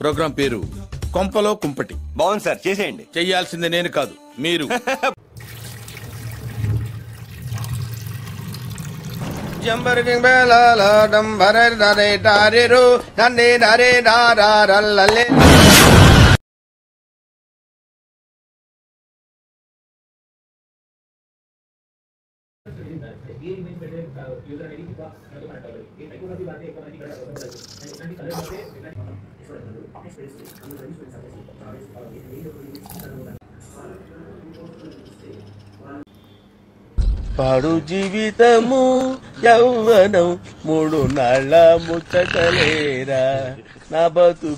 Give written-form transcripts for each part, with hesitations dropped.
Programme పేరు కొంపలో కుంపటి. బాగుంది సార్, చేసేయండి. చెయ్యాల్సింది నేను కాదు, మీరు. పాడు జీవితము యౌవనం 3 నాళ్ళ ముచ్చటలేరా నా బతు.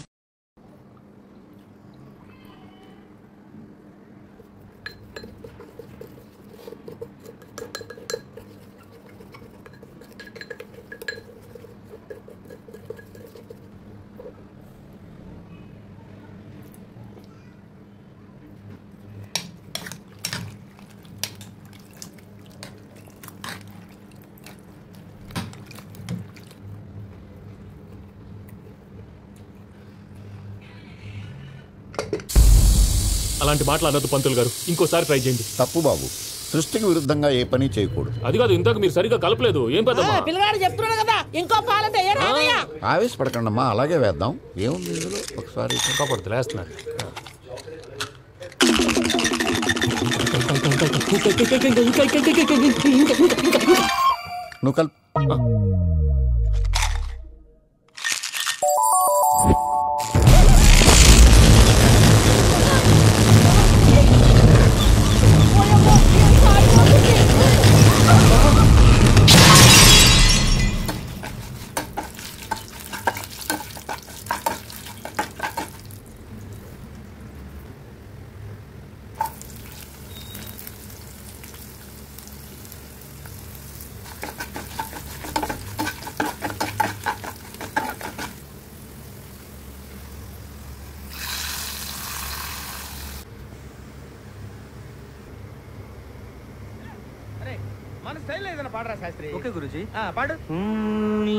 అలాంటి మాటలు అనొద్దు పంతులు గారు, ఇంకోసారి ట్రై చేయండి. తప్పు బాబు, సృష్టికి విరుద్ధంగా ఏ పని చేయకూడదు. అది కాదు, ఇంతకు మీరు సరిగా కలపలేదు. ఏం పెద్దమ్మా పిల్లగాడు చెప్తున్నాడు కదా, ఇంకో పాలంటే ఆవేశపడకండమ్మా, అలాగే వేద్దాం. ఏముంది ఇందులో, ఒకసారి కాపాడుతు లేస్తున్నారు. నువ్వు కల్ ఓకే గురుజీ, పాడు.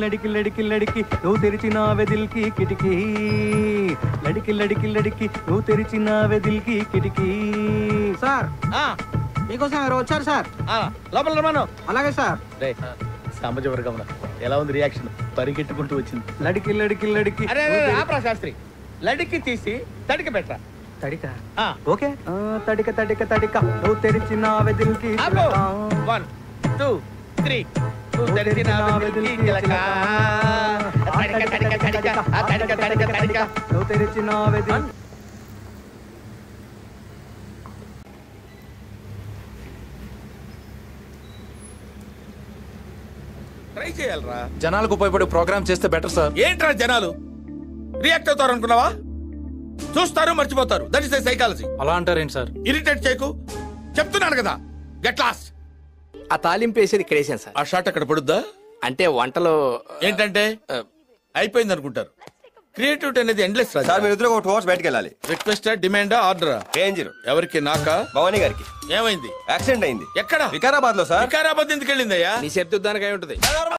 లడికి లడికి లడికి నువ్వు తెరిచిన వెదిల్కి కిటికీ, లడికి లడికి లడికి నువ్వు తెరిచిన వెదిల్కి కిటికీ. సార్ మీకోసం ఎవరు వచ్చారు సార్? లోపల రమాను. అలాగే సార్. సామాజిక వర్గం ఎలా ఉంది రియాక్షన్? పరిగెట్టుకుంటూ వచ్చింది. లడికి లడికి లడికి శాస్త్రి, లడికి తీసి తడికి పెట్టరా. తడిక ఓకే. తడిక తడిక తడిక నువ్వు తెరిచిన వెదిల్కి 1 2 3 నువ్వు తెరిచిన వెదిల్కి చిలక, తడిక తడిక తడిక తడిక తడిక తడిక నువ్వు తెరిచిన వెదిల్. ట్రై చేయాలరా. జనాలకు ఉపయోగపడే ప్రోగ్రామ్ చేస్తే బెటర్ సార్. ఏంట్రా జనాలు రియాక్ట్ అవుతారు అనుకున్నావా? చూస్తారు, మర్చిపోతారు. That is the psychology. అలా అంటారేంటి సార్? ఇరిటేట్ చేయకు, చెప్తున్నాను కదా. Get lost. ఆ తాలింపు వేసేది ఇక్కడ వేసాను సార్. ఆ షాట్ అక్కడ పడుద్దా? అంటే వంటలో ఏంటంటే అయిపోయింది అనుకుంటారు. క్రియేటివిటీ అనేది ఎండ్లెస్ రా. సార్ మీరు ఇద్దరు 2 hours బయటకు వెళ్ళాలి. రిక్వెస్ట్, డిమాండా, ఆర్డరా? రేంజర్. ఎవరికి? నాకా? భవానీ గారికి. ఏమైంది? యాక్సిడెంట్ అయింది. ఎక్కడ? వికారాబాద్ లో సార్. వికారాబాద్ ఎందుకు వెళ్ళిందయ్యా? నీ శబ్దానికి అయి ఉంటుంది.